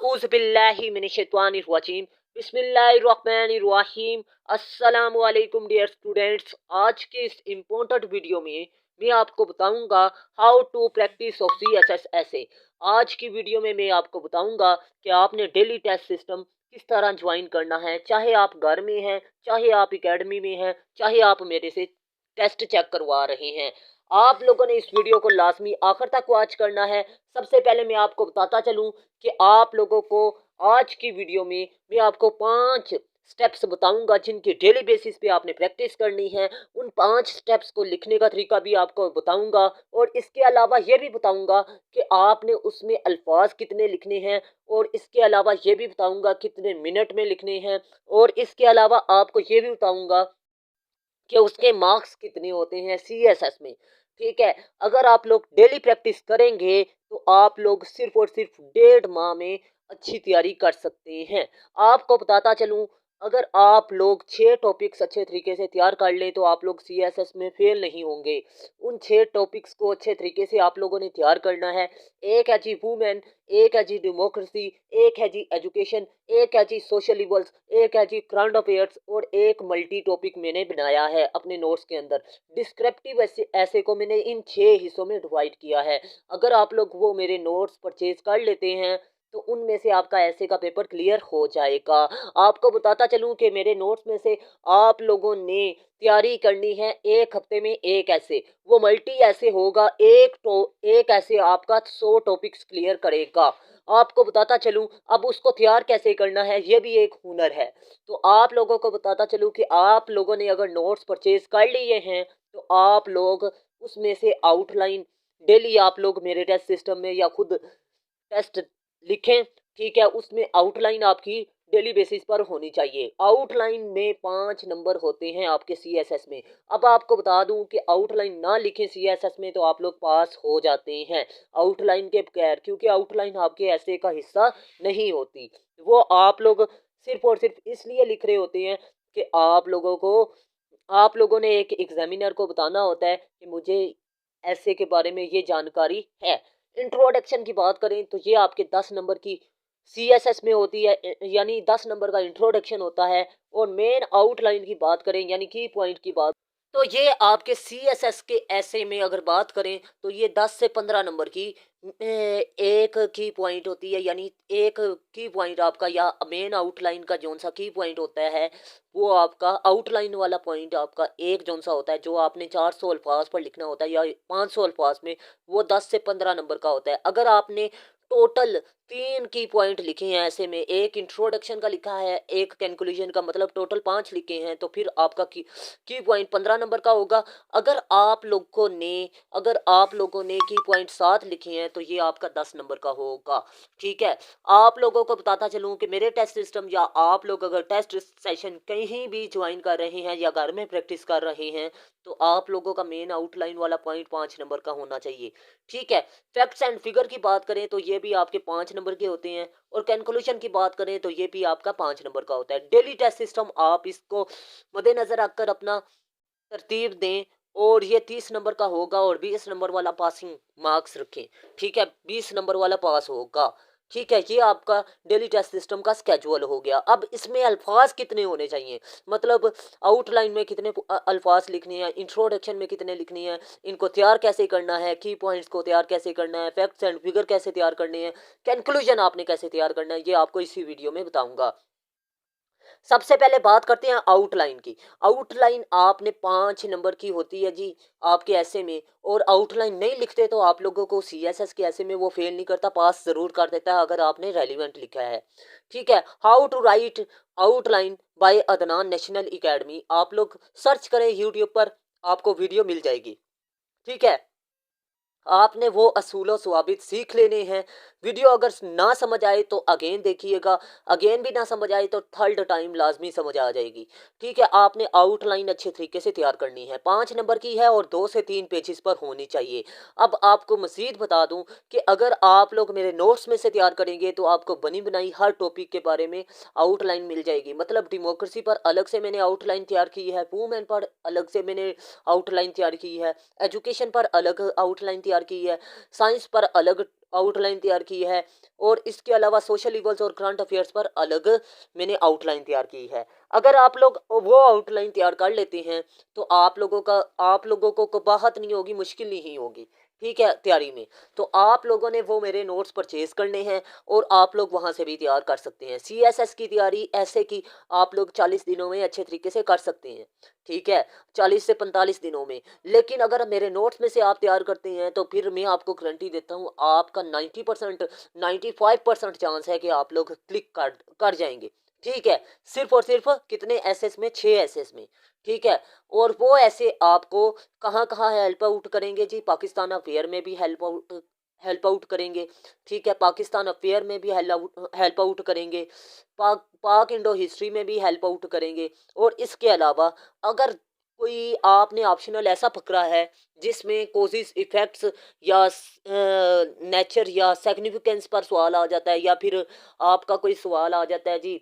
आऊज़ुबिल्लाहिमिनश्शैतानिर्रजीम बिस्मिल्लाहिर्रहमानिर्रहीम। अस्सलामु अलैकुम डियर स्टूडेंट्स। आज के इस इम्पोर्टेंट वीडियो में मैं आपको बताऊंगा how to practice of CSS ऐसे। आज की वीडियो में मैं आपको बताऊंगा कि आपने डेली टेस्ट सिस्टम किस तरह ज्वाइन करना है, चाहे आप घर में हैं, चाहे आप एकेडमी में हैं, चाहे आप मेरे से टेस्ट चेक करवा रहे हैं। आप लोगों ने इस वीडियो को लाजमी आखिर तक वॉच करना है। सबसे पहले मैं आपको बताता चलूं कि आप लोगों को आज की वीडियो में मैं आपको 5 स्टेप्स बताऊंगा जिनके डेली बेसिस पे आपने प्रैक्टिस करनी है। उन 5 स्टेप्स को लिखने का तरीका भी आपको बताऊंगा और इसके अलावा ये भी बताऊंगा कि आपने उसमें अल्फाज कितने लिखने हैं, और इसके अलावा ये भी बताऊंगा कितने मिनट में लिखने हैं, और इसके अलावा आपको ये भी बताऊंगा कि उसके मार्क्स कितने होते हैं सीएसएस में। ठीक है, अगर आप लोग डेली प्रैक्टिस करेंगे तो आप लोग सिर्फ और सिर्फ 1.5 माह में अच्छी तैयारी कर सकते हैं। आपको बताता चलूं, अगर आप लोग 6 टॉपिक्स अच्छे तरीके से तैयार कर लें तो आप लोग सीएसएस में फेल नहीं होंगे। उन 6 टॉपिक्स को अच्छे तरीके से आप लोगों ने तैयार करना है। एक है जी वुमेन, एक है जी डेमोक्रेसी, एक है जी एजुकेशन, एक है जी सोशल इवल्स, एक है जी करंट अफेयर्स, और एक मल्टी टॉपिक मैंने बनाया है अपने नोट्स के अंदर। डिस्क्रिप्टिव ऐसे को मैंने इन 6 हिस्सों में डिवाइड किया है। अगर आप लोग वो मेरे नोट्स परचेज कर लेते हैं तो उनमें से आपका ऐसे का पेपर क्लियर हो जाएगा। आपको बताता चलूं कि मेरे नोट्स में से आप लोगों ने तैयारी करनी है 1 हफ्ते में एक ऐसे। वो मल्टी ऐसे होगा, एक ऐसे आपका 100 टॉपिक्स क्लियर करेगा। आपको बताता चलूं, अब उसको तैयार कैसे करना है ये भी एक हुनर है। तो आप लोगों को बताता चलूं कि आप लोगों ने अगर नोट्स परचेज कर लिए हैं तो आप लोग उसमें से आउटलाइन डेली आप लोग मेरे टेस्ट सिस्टम में या खुद टेस्ट लिखें। ठीक है, उसमें आउटलाइन आपकी डेली बेसिस पर होनी चाहिए। आउटलाइन में 5 नंबर होते हैं आपके सीएसएस में। अब आपको बता दूं कि आउटलाइन ना लिखें सीएसएस में तो आप लोग पास हो जाते हैं आउटलाइन के बगैर, क्योंकि आउटलाइन आपके ऐसे का हिस्सा नहीं होती। वो आप लोग सिर्फ और सिर्फ इसलिए लिख रहे होते हैं कि आप लोगों ने एक एग्जामिनर को बताना होता है कि मुझे ऐसे के बारे में ये जानकारी है। इंट्रोडक्शन की बात करें तो ये आपके 10 नंबर की सीएसएस में होती है, यानी 10 नंबर का इंट्रोडक्शन होता है। और मेन आउटलाइन की बात करें यानी की पॉइंट की बात, तो ये आपके सीएसएस के ऐसे में अगर बात करें तो ये 10 से 15 नंबर की एक की पॉइंट होती है। यानी एक की पॉइंट आपका या मेन आउटलाइन का जोन सा की पॉइंट होता है वो आपका आउटलाइन वाला पॉइंट आपका एक जोन सा होता है जो आपने 400 अल्फाज पर लिखना होता है या 500 अल्फाज में, वो 10 से 15 नंबर का होता है। अगर आपने टोटल 3 की पॉइंट लिखे हैं ऐसे में, एक इंट्रोडक्शन का लिखा है, एक कंक्लूजन का, मतलब टोटल 5 लिखे हैं, तो फिर आपका की पॉइंट 15 नंबर का होगा। अगर आप लोगों ने की पॉइंट 7 लिखे हैं तो ये आपका 10 नंबर का होगा। ठीक है, आप लोगों को बताता चलूं कि मेरे टेस्ट सिस्टम या आप लोग अगर टेस्ट सेशन कहीं भी ज्वाइन कर रहे हैं या घर में प्रैक्टिस कर रहे हैं तो आप लोगों का मेन आउटलाइन वाला पॉइंट 5 नंबर का होना चाहिए। ठीक है, फैक्ट्स एंड फिगर की बात करें तो ये भी आपके 5 नंबर के होते हैं, और कंक्लूजन की बात करें तो ये भी आपका 5 नंबर का होता है। डेली टेस्ट सिस्टम आप इसको मद्देनजर रखकर अपना तरतीब दें, और ये 30 नंबर का होगा और 20 नंबर वाला पासिंग मार्क्स रखें। ठीक है, 20 नंबर वाला पास होगा। ठीक है, ये आपका डेली टेस्ट सिस्टम का स्केजुअल हो गया। अब इसमें अल्फाज कितने होने चाहिए, मतलब आउटलाइन में कितने अल्फाज लिखने हैं, इंट्रोडक्शन में कितने लिखने हैं, इनको तैयार कैसे करना है, की पॉइंट्स को तैयार कैसे करना है, फैक्ट्स एंड फिगर कैसे तैयार करने हैं, कंक्लूजन आपने कैसे तैयार करना है, ये आपको इसी वीडियो में बताऊंगा। सबसे पहले बात करते हैं आउटलाइन की। आउटलाइन आपने 5 नंबर की होती है जी आपके ऐसे में, और आउटलाइन नहीं लिखते तो आप लोगों को सीएसएस के ऐसे में वो फेल नहीं करता, पास जरूर कर देता है अगर आपने रेलिवेंट लिखा है। ठीक है, how to write outline by Adnan National Academy, आप लोग सर्च करें यूट्यूब पर, आपको वीडियो मिल जाएगी। ठीक है, आपने वो असूल सवाबित सीख लेने हैं। वीडियो अगर ना समझ आए तो अगेन देखिएगा, अगेन भी ना समझ आए तो थर्ड टाइम लाजमी समझ आ जाएगी। ठीक है, आपने आउटलाइन अच्छे तरीके से तैयार करनी है, 5 नंबर की है और 2 से 3 पेजेस पर होनी चाहिए। अब आपको मजीद बता दूं कि अगर आप लोग मेरे नोट्स में से तैयार करेंगे तो आपको बनी बनाई हर टॉपिक के बारे में आउटलाइन मिल जाएगी। मतलब डेमोक्रेसी पर अलग से मैंने आउटलाइन तैयार की है, वूमेन पर अलग से मैंने आउटलाइन तैयार की है, एजुकेशन पर अलग आउटलाइन तैयार की है, साइंस पर अलग आउटलाइन तैयार की है, और इसके अलावा सोशल इवल्स और करंट अफेयर्स पर अलग मैंने आउटलाइन तैयार की है। अगर आप लोग वो आउटलाइन तैयार कर लेते हैं तो आप लोगों को कबाहत नहीं होगी, मुश्किल नहीं होगी, ठीक है, तैयारी में। तो आप लोगों ने वो मेरे नोट्स परचेज करने हैं और आप लोग वहाँ से भी तैयार कर सकते हैं। सीएसएस की तैयारी ऐसे कि आप लोग 40 दिनों में अच्छे तरीके से कर सकते हैं, ठीक है, 40 से 45 दिनों में। लेकिन अगर मेरे नोट्स में से आप तैयार करते हैं तो फिर मैं आपको गारंटी देता हूँ, आपका 90% 95% चांस है कि आप लोग क्लिक कर जाएंगे, ठीक है। सिर्फ और सिर्फ कितने एसएस में, 6 एसएस में, ठीक है। और वो ऐसे आपको कहाँ कहाँ हेल्प आउट करेंगे जी, पाकिस्तान अफेयर में भी हेल्प आउट करेंगे, ठीक है, पाकिस्तान अफेयर में भी हेल्प आउट करेंगे, पाक इंडो हिस्ट्री में भी हेल्प आउट करेंगे। और इसके अलावा अगर कोई आपने ऑप्शनल ऐसा पकड़ा है जिसमें कोजिस इफेक्ट्स या नेचर या सिग्निफिकेंस पर सवाल आ जाता है, या फिर आपका कोई सवाल आ जाता है जी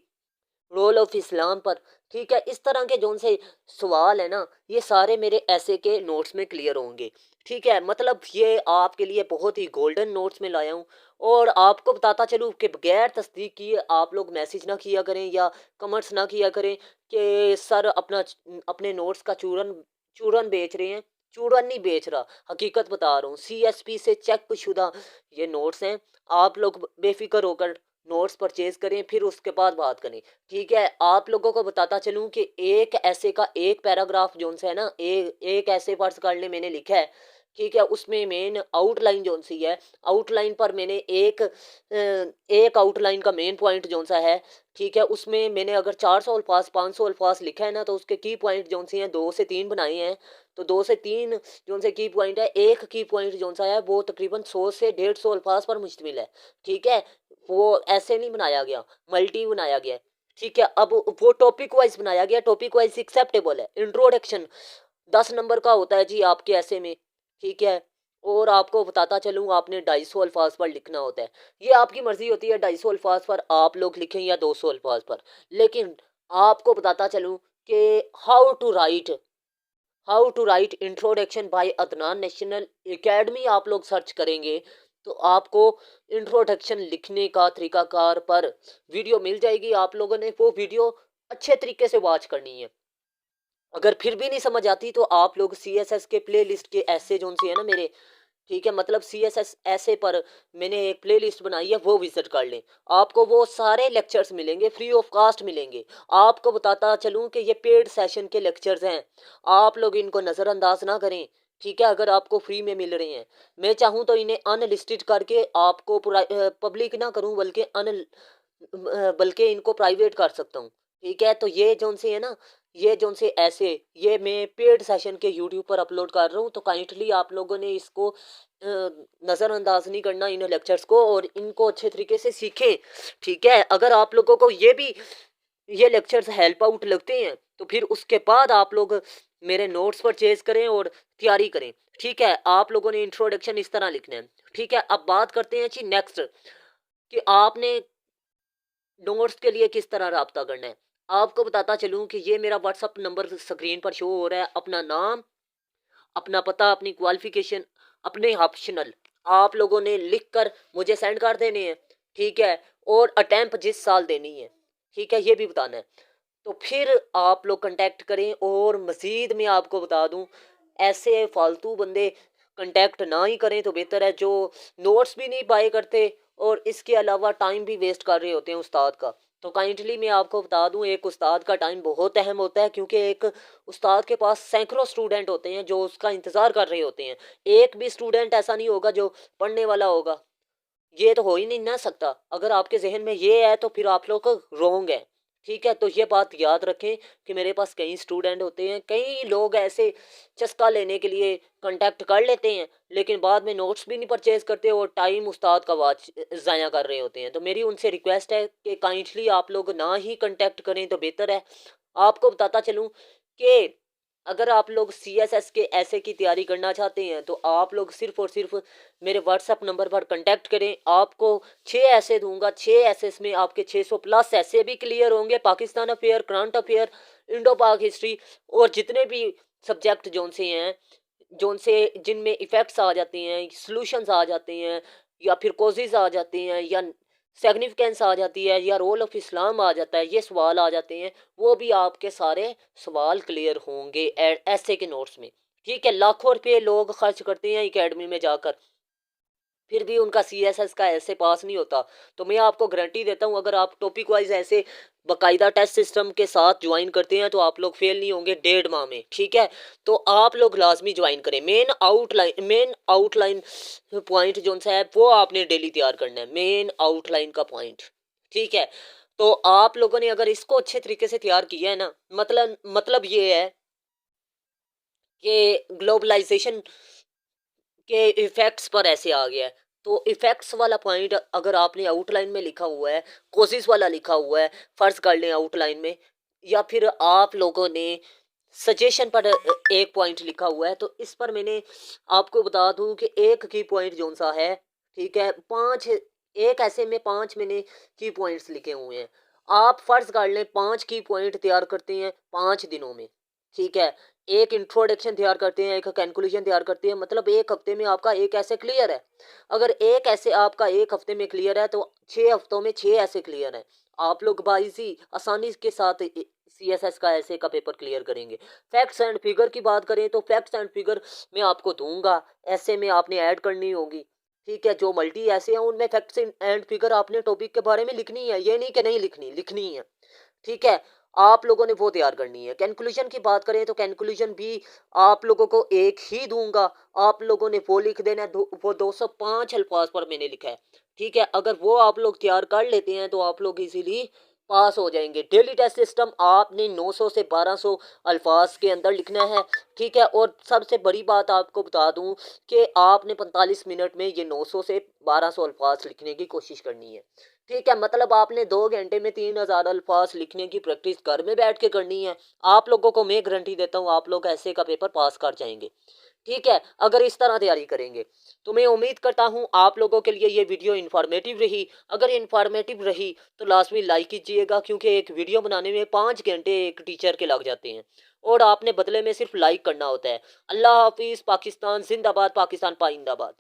रोल ऑफ इस्लाम पर, ठीक है, इस तरह के जोन से सवाल है ना, ये सारे मेरे ऐसे के नोट्स में क्लियर होंगे, ठीक है। मतलब ये आपके लिए बहुत ही गोल्डन नोट्स में लाया हूँ। और आपको बताता चलूँ कि बगैर तस्दीक किए आप लोग मैसेज ना किया करें या कमेंट्स ना किया करें कि सर अपने नोट्स का चूरन चूरन बेच रहे हैं। चूरन नहीं बेच रहा, हकीकत बता रहा हूँ, सीएसपी से चेक शुदा ये नोट्स हैं। आप लोग बेफिक्र होकर नोट्स परचेज करें, फिर उसके बाद बात करें, ठीक है। आप लोगों को बताता चलूं कि एक ऐसे का एक पैराग्राफ जोन से है ना, एक ऐसे फर्ज कर ले मैंने लिखा है, ठीक है, उसमें मेन आउटलाइन जोन सी है, आउटलाइन पर मैंने एक आउटलाइन का मेन पॉइंट जोन सा है, ठीक है, उसमें मैंने अगर 400 अल्फाज 500 अल्फाज लिखा है ना, तो उसके की पॉइंट जोन सी हैं 2 से 3 बनाए हैं। तो 2 से 3 जोन से की पॉइंट है, एक की पॉइंट जोन सा है वो तकरीबन 100 से 150 अल्फाज पर मुश्तमिल है, ठीक है। वो ऐसे नहीं बनाया गया, मल्टी बनाया गया है, ठीक है। अब वो टॉपिक वाइज बनाया गया, टॉपिक वाइज एक्सेप्टेबल है। इंट्रोडक्शन 10 नंबर का होता है जी आपके ऐसे में, ठीक है। और आपको बताता चलूँ, आपने 250 अल्फाज पर लिखना होता है। ये आपकी मर्जी होती है 250 अल्फाज पर आप लोग लिखें या 200 अल्फाज पर। लेकिन आपको बताता चलूँ कि how to write introduction by Adnan National Academy आप लोग सर्च करेंगे तो आपको इंट्रोडक्शन लिखने का तरीकाकार पर वीडियो मिल जाएगी। आप लोगों ने वो वीडियो अच्छे तरीके से वॉच करनी है। अगर फिर भी नहीं समझ आती तो आप लोग सीएसएस के प्ले लिस्ट के ऐसे जोन से है ना मेरे, ठीक है, मतलब सीएसएस ऐसे पर मैंने एक प्ले लिस्ट बनाई है, वो विजिट कर लें। आपको वो सारे लेक्चर्स मिलेंगे, फ्री ऑफ कास्ट मिलेंगे। आपको बताता चलूँ कि ये पेड सेशन के लेक्चर्स हैं, आप लोग इनको नज़रअंदाज ना करें, ठीक है। अगर आपको फ्री में मिल रहे हैं, मैं चाहूँ तो इन्हें अनलिस्टेड करके आपको पब्लिक ना करूँ, बल्कि इनको प्राइवेट कर सकता हूँ, ठीक है। तो ये जोन से है ना, ये जोन से ऐसे ये मैं पेड सेशन के यूट्यूब पर अपलोड कर रहा हूँ, तो काइंडली आप लोगों ने इसको नज़रअंदाज नहीं करना इन लेक्चर्स को, और इनको अच्छे तरीके से सीखें, ठीक है। अगर आप लोगों को ये लेक्चर्स हेल्प आउट लगते हैं तो फिर उसके बाद आप लोग मेरे नोट्स परचेज करें और तैयारी करें, ठीक है। आप लोगों ने इंट्रोडक्शन इस तरह लिखना है, ठीक है। अब बात करते हैं जी नेक्स्ट, कि आपने नोट्स के लिए किस तरह रब्ता करना है। आपको बताता चलूँ कि ये मेरा व्हाट्सअप नंबर स्क्रीन पर शो हो रहा है। अपना नाम, अपना पता, अपनी क्वालिफिकेशन, अपने ऑप्शनल आप लोगों ने लिख कर मुझे सेंड कर देने हैं, ठीक है। और अटेम्प्ट जिस साल देनी है, ठीक है, ये भी बताना है। तो फिर आप लोग कांटेक्ट करें। और मज़ीद मैं आपको बता दूं, ऐसे फालतू बंदे कांटेक्ट ना ही करें तो बेहतर है, जो नोट्स भी नहीं बाय करते और इसके अलावा टाइम भी वेस्ट कर रहे होते हैं उस्ताद का। तो काइंडली मैं आपको बता दूं, एक उस्ताद का टाइम बहुत अहम होता है, क्योंकि एक उस्ताद के पास सैकड़ों स्टूडेंट होते हैं जो उसका इंतज़ार कर रहे होते हैं। एक भी स्टूडेंट ऐसा नहीं होगा जो पढ़ने वाला होगा, ये तो हो ही नहीं ना सकता। अगर आपके जहन में ये है तो फिर आप लोग रोंग है, ठीक है। तो ये बात याद रखें कि मेरे पास कई स्टूडेंट होते हैं, कई लोग ऐसे चस्का लेने के लिए कांटेक्ट कर लेते हैं, लेकिन बाद में नोट्स भी नहीं परचेज करते और टाइम उस्ताद का वाच ज़ाया कर रहे होते हैं। तो मेरी उनसे रिक्वेस्ट है कि काइंडली आप लोग ना ही कांटेक्ट करें तो बेहतर है। आपको बताता चलूँ कि अगर आप लोग सीएसएस के ऐसे की तैयारी करना चाहते हैं तो आप लोग सिर्फ और सिर्फ मेरे व्हाट्सएप नंबर पर कांटेक्ट करें। आपको 6 ऐसे दूंगा, 6 ऐसे में आपके 600 प्लस ऐसे भी क्लियर होंगे, Pakistan affair, current affair, Indo पाक हिस्ट्री, और जितने भी सब्जेक्ट जोन से हैं, जोन से जिनमें इफेक्ट्स आ जाते हैं, सॉल्यूशंस आ जाते हैं, या फिर कॉजेज आ जाते हैं, या सिग्निफिकेंस आ जाती है, या रोल ऑफ इस्लाम आ जाता है, ये सवाल आ जाते हैं, वो भी आपके सारे सवाल क्लियर होंगे ऐसे के नोट्स में। ठीक है, लाखों रुपये लोग खर्च करते हैं एकेडमी में जाकर, फिर भी उनका सीएसएस का ऐसे पास नहीं होता। तो मैं आपको गारंटी देता हूँ, अगर आप टॉपिक वाइज ऐसे बाकायदा टेस्ट सिस्टम के साथ ज्वाइन करते हैं तो आप लोग फेल नहीं होंगे 1.5 माह में। ठीक है, तो आप लोग लाजमी ज्वाइन करें। मेन आउटलाइन पॉइंट जो सा है वो आपने डेली तैयार करना है, मेन आउटलाइन का पॉइंट। ठीक है, तो आप लोगों ने अगर इसको अच्छे तरीके से तैयार किया है ना, मतलब ये है कि ग्लोबलाइजेशन के इफेक्ट्स पर ऐसे आ गया है। तो इफेक्ट्स वाला पॉइंट अगर आपने आउटलाइन में लिखा हुआ है, कोशिश वाला लिखा हुआ है, फर्ज कर लें आउटलाइन में, या फिर आप लोगों ने सजेशन पर एक पॉइंट लिखा हुआ है, तो इस पर मैंने आपको बता दूं कि एक की पॉइंट जो सा है, ठीक है, पांच, एक ऐसे में 5 मैंने की पॉइंट्स लिखे हुए हैं। आप फर्ज कर लें 5 की पॉइंट तैयार करते हैं 5 दिनों में। ठीक है, एक इंट्रोडक्शन तैयार करते हैं, एक कंक्लूजन तैयार करते हैं, मतलब एक हफ्ते में आपका एक ऐसे क्लियर है। अगर एक ऐसे आपका एक हफ्ते में क्लियर है तो 6 हफ्तों में 6 ऐसे क्लियर है। आप लोग बाइजी आसानी के साथ सीएसएस का ऐसे का पेपर क्लियर करेंगे। फैक्ट्स एंड फिगर की बात करें तो फैक्ट्स एंड फिगर मैं आपको दूंगा, ऐसे में आपने ऐड करनी होगी। ठीक है, जो मल्टी ऐसे हैं उनमें फैक्ट्स एंड फिगर आपने टॉपिक के बारे में लिखनी है, ये नहीं कि नहीं लिखनी, लिखनी है। ठीक है, आप लोगों ने वो तैयार करनी है। कैलकुलेशन की बात करें तो कैलकुलेशन भी आप लोगों को एक ही दूंगा, आप लोगों ने वो लिख देना है, वो 205 अल्फाज पर मैंने लिखा है। ठीक है, अगर वो आप लोग तैयार कर लेते हैं तो आप लोग इजीली पास हो जाएंगे। डेली टेस्ट सिस्टम आपने 900 से 1200 अल्फाज के अंदर लिखना है। ठीक है, और सबसे बड़ी बात आपको बता दूं कि आपने 45 मिनट में ये 900 से 1200 अल्फाज लिखने की कोशिश करनी है। ठीक है, मतलब आपने 2 घंटे में 3000 अल्फाज लिखने की प्रैक्टिस घर में बैठ के करनी है। आप लोगों को मैं गारंटी देता हूँ आप लोग ऐसे का पेपर पास कर जाएंगे। ठीक है, अगर इस तरह तैयारी करेंगे तो मैं उम्मीद करता हूँ आप लोगों के लिए ये वीडियो इन्फॉर्मेटिव रही। अगर इन्फॉर्मेटिव रही तो लास्ट में लाइक कीजिएगा, क्योंकि एक वीडियो बनाने में 5 घंटे एक टीचर के लग जाते हैं और आपने बदले में सिर्फ लाइक करना होता है। अल्लाह हाफिज़, पाकिस्तान जिंदाबाद, पाकिस्तान पाइंदाबाद।